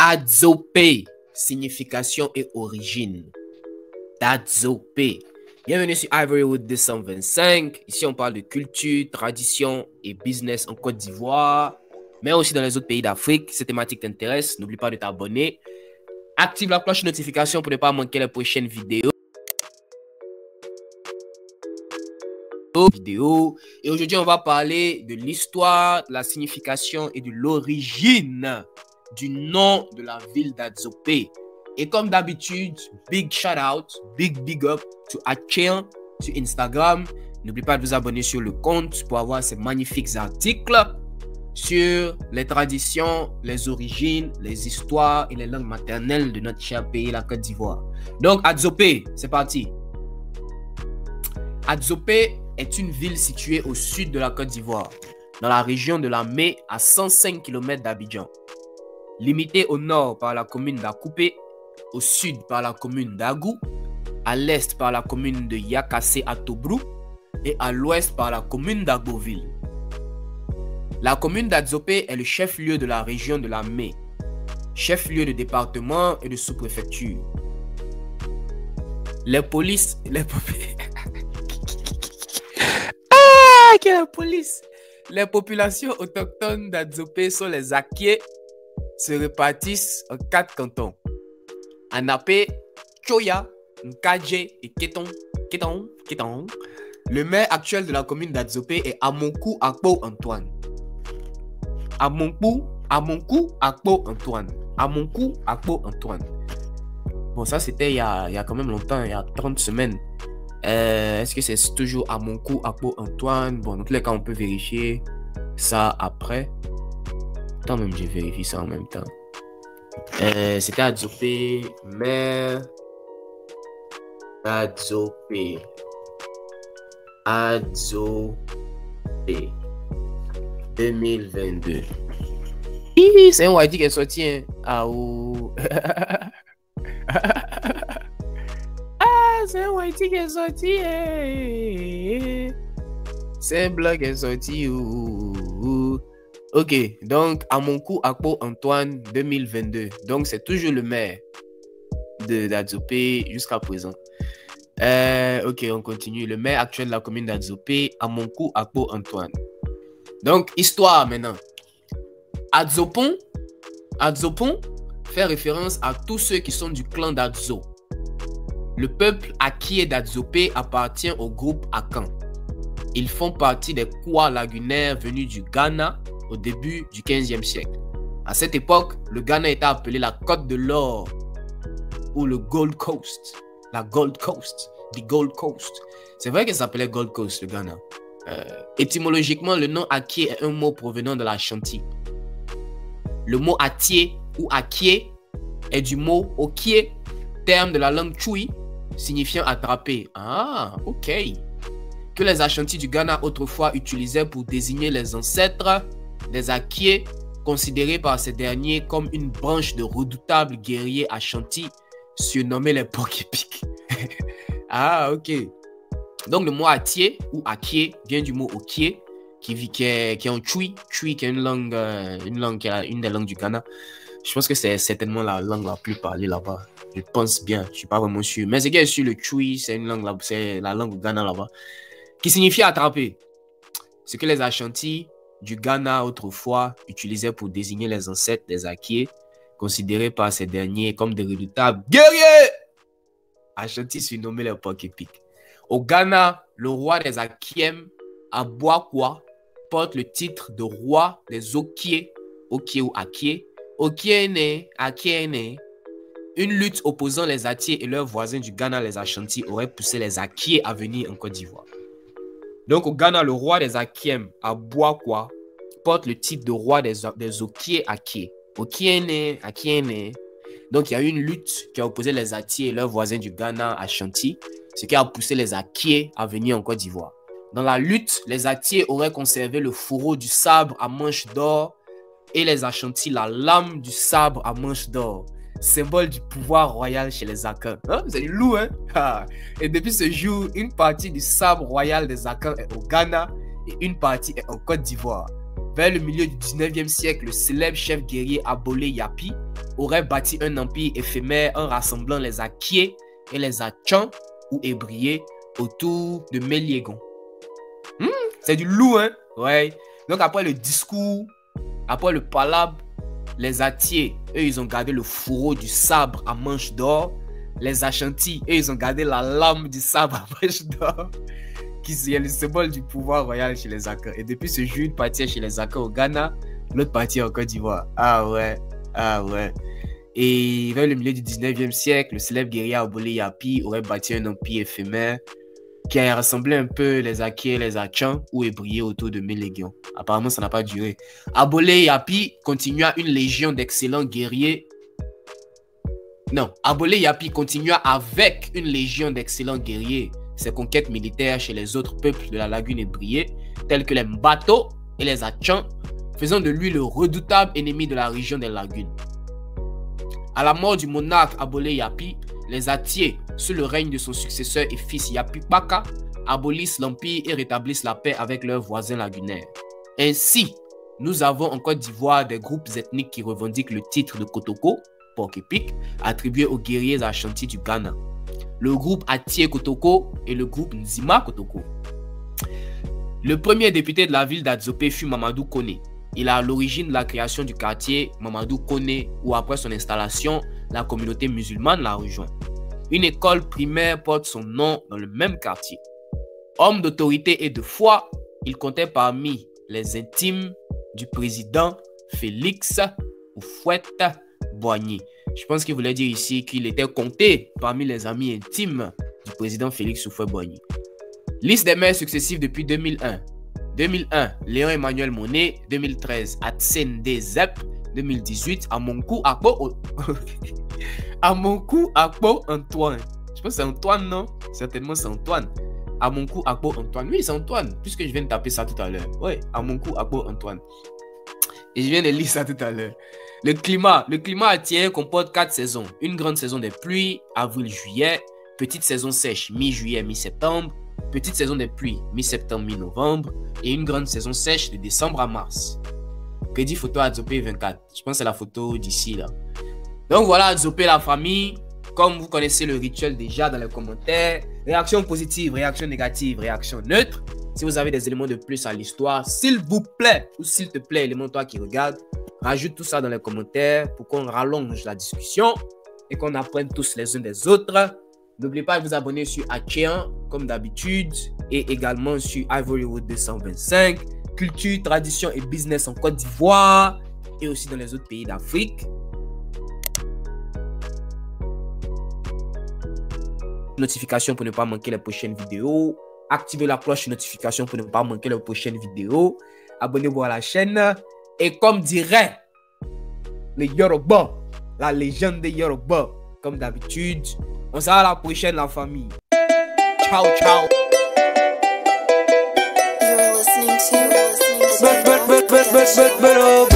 Dadzopé, signification et origine. Dadzopé. Bienvenue sur Ivorywood 225. Ici, on parle de culture, tradition et business en Côte d'Ivoire, mais aussi dans les autres pays d'Afrique. Si cette thématique t'intéresse, n'oublie pas de t'abonner. Active la cloche de notification pour ne pas manquer les prochaines vidéos. Et aujourd'hui, on va parler de l'histoire, de la signification et de l'origine du nom de la ville d'Adzopé. Et comme d'habitude, big shout out, big up to Achien sur Instagram. N'oubliez pas de vous abonner sur le compte pour avoir ces magnifiques articles sur les traditions, les origines, les histoires et les langues maternelles de notre cher pays, la Côte d'Ivoire. Donc, Adzopé, c'est parti. Adzopé est une ville située au sud de la Côte d'Ivoire, dans la région de la Mé, à 105 km d'Abidjan. Limitée au nord par la commune d'Akoupé, au sud par la commune d'Agou, à l'est par la commune de Yakassé-Atobrou et à l'ouest par la commune d'Agboville. La commune d'Adzopé est le chef-lieu de la région de la Mé, chef-lieu de département et de sous-préfecture. Les populations autochtones d'Adzopé sont les Akié, se répartissent en 4 cantons: Anapé, Choya, Nkadje et Keton. Le maire actuel de la commune d'Adzopé est Amonkou Akpo Antoine. Amonkou Akpo Antoine. Bon, ça c'était il y a quand même longtemps, il y a 30 semaines. Est-ce que c'est toujours Amonkou Akpo Antoine? Bon, dans tous les cas, on peut vérifier ça après. Attends, même je vérifie ça en même temps. C'était Adzopé, maire Adzopé 2022. C'est un Whitey qui est sorti, hein? Ah, oh. C'est un Whitey qui est sorti, hein? C'est un blog qui est sorti. Ok, donc Amonkou Akpo Antoine 2022. Donc c'est toujours le maire d'Adzopé jusqu'à présent. Ok, on continue. Le maire actuel de la commune d'Adzopé, Amonkou Akpo Antoine. Donc, histoire maintenant. Adzopon fait référence à tous ceux qui sont du clan d'Adzo. Le peuple Akié d'Adzopé appartient au groupe Akan. Ils font partie des Kwa lagunaires venus du Ghana au début du 15e siècle. À cette époque, le Ghana était appelé la Côte de l'Or ou le Gold Coast. La Gold Coast. The Gold Coast. C'est vrai que ça s'appelait Gold Coast, le Ghana. Étymologiquement, le nom Akié est un mot provenant de l'Ashanti. Le mot Atié ou Akié est du mot Okié, terme de la langue Tchoui, signifiant attraper. Ah, ok. Que les Ashanti du Ghana autrefois utilisaient pour désigner les ancêtres des Akié, considérés par ces derniers comme une branche de redoutables guerriers Ashanti, surnommés les Porc-Épics. Ah, ok. Donc, le mot Atié ou Akié vient du mot Okié, qui est en Tchoui. Tchoui, qui est une des langues du Ghana. Je pense que c'est certainement la langue la plus parlée là-bas. Je pense bien, je ne suis pas vraiment sûr. Mais c'est bien sûr, le Tchoui, c'est la langue du Ghana là-bas, qui signifie attraper. Ce que les Ashanti du Ghana autrefois utilisaient pour désigner les ancêtres des Akié, considérés par ces derniers comme des redoutables guerriers. Ashanti surnommé les Porc-Épics. Au Ghana, le roi des Akiem, Aboakwa, porte le titre de roi des Okié, Okié ou Akié. Okiéné, Akiéné. Une lutte opposant les Atié et leurs voisins du Ghana, les Ashanti, aurait poussé les Akié à venir en Côte d'Ivoire. Donc au Ghana, le roi des Akiem, Aboakwa, porte le titre de roi des Okié Akié. Okiéné, Akiéné. Donc il y a eu une lutte qui a opposé les Atié et leurs voisins du Ghana, Ashanti, ce qui a poussé les Akié à venir en Côte d'Ivoire. Dans la lutte, les Atié auraient conservé le fourreau du sabre à manche d'or et les Ashanti la lame du sabre à manche d'or, symbole du pouvoir royal chez les Akans. Hein? C'est du loup, hein? Et depuis ce jour, une partie du sabre royal des Akans est au Ghana et une partie est en Côte d'Ivoire. Vers le milieu du 19e siècle, le célèbre chef guerrier Abolé Yapi aurait bâti un empire éphémère en rassemblant les Akié et les Achans ou Ébriés autour de Méliégon. C'est du loup, hein? Ouais. Donc après le discours, après le palabre, les Atié, eux, ils ont gardé le fourreau du sabre à manche d'or. Les Ashanti, eux, ils ont gardé la lame du sabre à manche d'or, qui est le symbole du pouvoir royal chez les Akan. Et depuis ce jour, une partie est chez les Akan au Ghana, l'autre partie en Côte d'Ivoire. Ah ouais. Et vers le milieu du 19e siècle, le célèbre guerrier Abolé Yapi aurait bâti un empire éphémère qui a rassemblé un peu les Aké, les Achans ou Ébriés autour de 1000 légions. Apparemment, ça n'a pas duré. Abolé Yapi continua une légion d'excellents guerriers. Non, Abolé Yapi continua avec une légion d'excellents guerriers ses conquêtes militaires chez les autres peuples de la lagune Ébriée, tels que les Mbato et les Achans, faisant de lui le redoutable ennemi de la région des lagunes. À la mort du monarque Abolé Yapi, les Atié, sous le règne de son successeur et fils Yapi Baka, abolissent l'empire et rétablissent la paix avec leurs voisins lagunaires. Ainsi, nous avons en Côte d'Ivoire des groupes ethniques qui revendiquent le titre de Kotoko, porc-épic, attribué aux guerriers Ashanti du Ghana. Le groupe Atié Kotoko et le groupe Nzima Kotoko. Le premier député de la ville d'Adzopé fut Mamadou Kone. Il est à l'origine de la création du quartier Mamadou Kone, où après son installation, la communauté musulmane l'a rejoint. Une école primaire porte son nom dans le même quartier. Homme d'autorité et de foi, il comptait parmi les intimes du président Félix Houphouët-Boigny. Je pense qu'il voulait dire ici qu'il était compté parmi les amis intimes du président Félix Houphouët-Boigny. Liste des maires successifs depuis 2001. 2001, Léon Emmanuel Monet. 2013, Atsende Zep. 2018, Amonkou Akpo. Amonkou Akpo Antoine. Je pense que c'est Antoine, non? Certainement c'est Antoine. Amonkou Akpo Antoine. Oui, c'est Antoine, puisque je viens de taper ça tout à l'heure. Oui, Amonkou Akpo Antoine. Et je viens de lire ça tout à l'heure. Le climat atié comporte 4 saisons. Une grande saison des pluies, avril-juillet. Petite saison sèche, mi-juillet, mi-septembre. Petite saison des pluies, mi-septembre, mi-novembre. Et une grande saison sèche de décembre à mars. Crédit photo Adzopé 24. Je pense que c'est la photo d'ici là. Donc voilà Adzopé la famille. Comme vous connaissez le rituel déjà dans les commentaires. Réaction positive, réaction négative, réaction neutre. Si vous avez des éléments de plus à l'histoire, s'il vous plaît, ou s'il te plaît, élément toi qui regarde, rajoute tout ça dans les commentaires pour qu'on rallonge la discussion et qu'on apprenne tous les uns des autres. N'oubliez pas de vous abonner sur Achean comme d'habitude et également sur Ivorywood 225, culture, tradition et business en Côte d'Ivoire et aussi dans les autres pays d'Afrique. Notification pour ne pas manquer les prochaines vidéos. Activez la cloche de notification pour ne pas manquer les prochaines vidéos. Abonnez-vous à la chaîne. Et comme dirait les Yoruba, la légende des Yoruba, comme d'habitude, on se voit à la prochaine, la famille. Ciao, ciao. You're listening to